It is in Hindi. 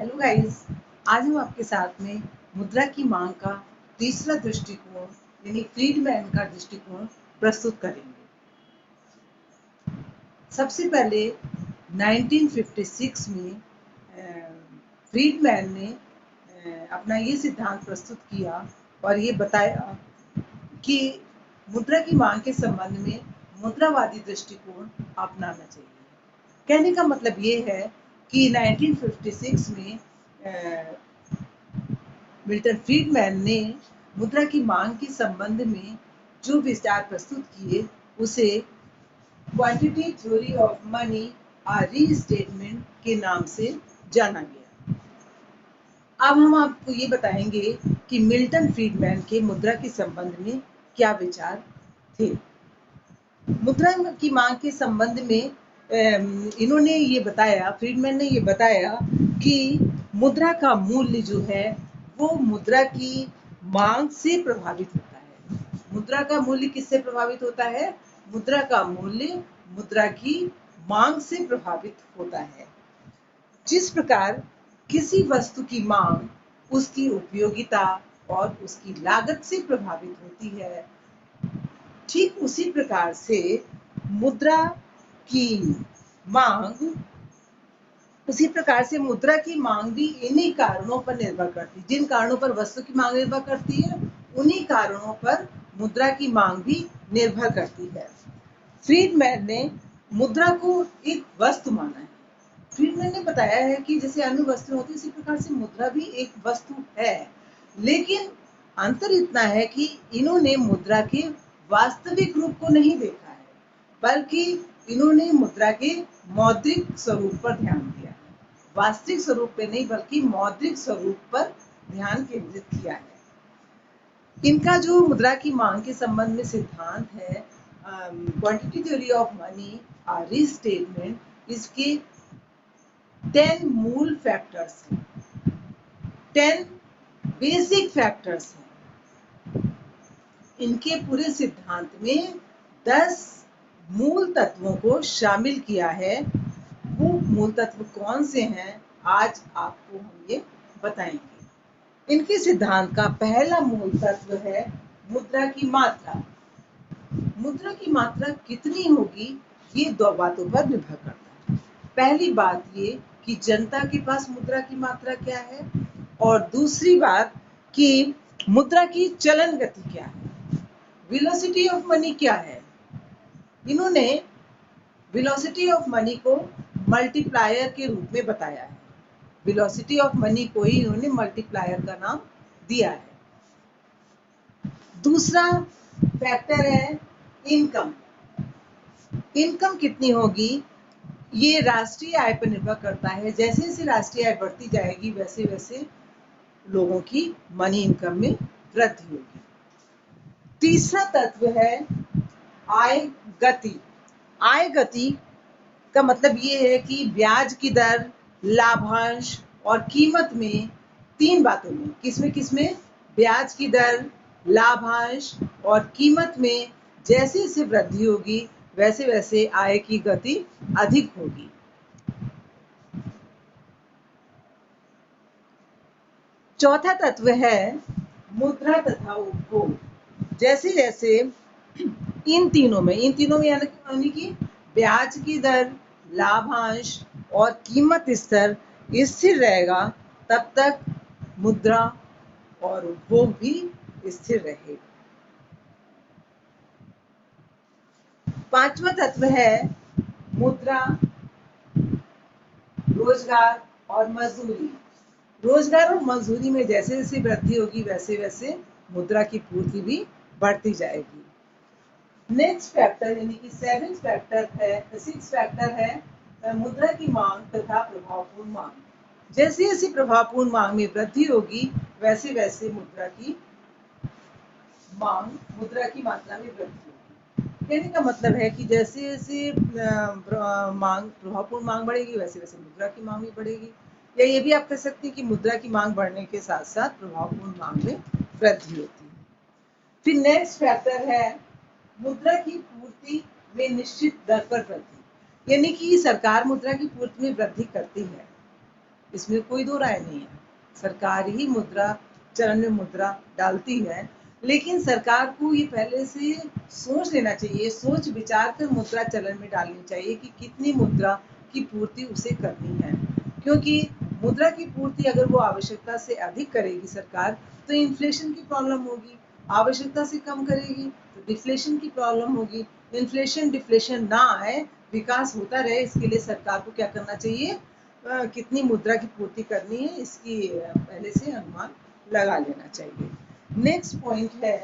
हेलो गाइस, आज हम आपके साथ में मुद्रा की मांग का तीसरा दृष्टिकोण यानी फ्रीडमैन का दृष्टिकोण प्रस्तुत करेंगे। सबसे पहले 1956 में फ्रीडमैन ने अपना ये सिद्धांत प्रस्तुत किया और ये बताया कि मुद्रा की मांग के संबंध में मुद्रावादी दृष्टिकोण अपनाना चाहिए। कहने का मतलब ये है कि 1956 में मिल्टन फ्रीडमैन ने मुद्रा की मांग के संबंध में जो विचार प्रस्तुत किए उसे क्वांटिटी थ्योरी ऑफ मनी और रीस्टेटमेंट के नाम से जाना गया। अब हम आपको ये बताएंगे कि मिल्टन फ्रीडमैन के मुद्रा के संबंध में क्या विचार थे। मुद्रा की मांग के संबंध में इन्होंने ये बताया, फ्रीडमैन ने ये बताया कि मुद्रा का मूल्य जो है वो मुद्रा की मांग से प्रभावित होता है। मुद्रा का मूल्य किससे प्रभावित होता है? मुद्रा का मूल्य मुद्रा की मांग से प्रभावित होता है। जिस प्रकार किसी वस्तु की मांग उसकी उपयोगिता और उसकी लागत से प्रभावित होती है, ठीक उसी प्रकार से मुद्रा की मांग भी इन्हीं कारणों पर निर्भर करती है। जिन कारणों पर वस्तु की मांग निर्भर करती है, उन्हीं कारणों पर मुद्रा की मांग भी निर्भर करती है। फ्रीडमैन ने मुद्रा को एक वस्तु माना है। फ्रीडमैन ने बताया है कि जैसे अन्य वस्तुएं होती है, इसी प्रकार से मुद्रा भी एक वस्तु है, लेकिन अंतर इतना है कि इन्होंने मुद्रा के वास्तविक रूप को नहीं देखा है, बल्कि इन्होंने मुद्रा के मौद्रिक स्वरूप पर ध्यान दिया है। वास्तविक स्वरूप पे नहीं, बल्कि मौद्रिक स्वरूप पर ध्यान केंद्रित किया है। इनका जो मुद्रा की मांग के संबंध में सिद्धांत है, क्वांटिटी थ्योरी ऑफ मनी और रीस्टेटमेंट, इसके 10 मूल फैक्टर्स हैं, 10 बेसिक फैक्टर्स हैं। इनके पूरे सिद्धांत में 10 मूल तत्वों को शामिल किया है। वो मूल तत्व कौन से हैं, आज आपको हम ये बताएंगे। इनके सिद्धांत का पहला मूल तत्व है मुद्रा की मात्रा। मुद्रा की मात्रा कितनी होगी, ये दो बातों पर निर्भर करता है। पहली बात ये कि जनता के पास मुद्रा की मात्रा क्या है, और दूसरी बात कि मुद्रा की चलन गति क्या है, वेलोसिटी ऑफ मनी क्या है। इन्होंने वेलोसिटी ऑफ मनी को मल्टीप्लायर के रूप में बताया है। वेलोसिटी ऑफ मनी को ही इन्होंने मल्टीप्लायर का नाम दिया है। दूसरा फैक्टर है इनकम। इनकम कितनी होगी, ये राष्ट्रीय आय पर निर्भर करता है। जैसे जैसे राष्ट्रीय आय बढ़ती जाएगी, वैसे वैसे लोगों की मनी इनकम में वृद्धि होगी। तीसरा तत्व है आय गति। आय गति का मतलब ये है कि ब्याज की दर, लाभांश और कीमत में, तीन बातों में, किसमें ब्याज की दर, लाभांश और कीमत में जैसे जैसे वृद्धि होगी, वैसे वैसे आय की गति अधिक होगी। चौथा तत्व है मुद्रा तथा उपभोग। जैसे जैसे इन तीनों में यानी कि ब्याज की दर, लाभांश और कीमत स्तर स्थिर रहेगा, तब तक मुद्रा और उपभोग भी स्थिर रहेगा। पांचवा तत्व है मुद्रा, रोजगार और मजदूरी। रोजगार और मजदूरी में जैसे जैसे वृद्धि होगी, वैसे वैसे मुद्रा की पूर्ति भी बढ़ती जाएगी। नेक्स्ट फैक्टर यानी कि सिक्स फैक्टर है मुद्रा की मांग तथा प्रभावपूर्ण मांग। जैसे जैसे प्रभावपूर्ण मांग में वृद्धि होगी, वैसे वैसे मुद्रा की मात्रा में वृद्धि होगी। कहने का मतलब है कि जैसे जैसे प्रभावपूर्ण मांग बढ़ेगी, वैसे वैसे मुद्रा की मांग भी बढ़ेगी। या ये भी आप कह सकते हैं कि मुद्रा की मांग बढ़ने के साथ साथ प्रभावपूर्ण मांग में वृद्धि होती है। फिर नेक्स्ट फैक्टर है मुद्रा की पूर्ति में निश्चित दर पर वृद्धि, यानी कि सरकार मुद्रा की पूर्ति में वृद्धि करती है। इसमें कोई दो राय नहीं है। सरकार ही मुद्रा चलन में मुद्रा डालती है, लेकिन सरकार को ये पहले से सोच लेना चाहिए, सोच विचार कर मुद्रा चलन में डालनी चाहिए कि कितनी मुद्रा की पूर्ति उसे करनी है। क्योंकि मुद्रा की पूर्ति अगर वो आवश्यकता से अधिक करेगी सरकार, तो इन्फ्लेशन की प्रॉब्लम होगी। आवश्यकता से कम करेगी तो डिफ्लेशन की प्रॉब्लम होगी। इन्फ्लेशन डिफ्लेशन ना आए, विकास होता रहे, इसके लिए सरकार को क्या करना चाहिए, कितनी मुद्रा की पूर्ति करनी है इसकी पहले से अनुमान लगा लेना चाहिए। नेक्स्ट पॉइंट है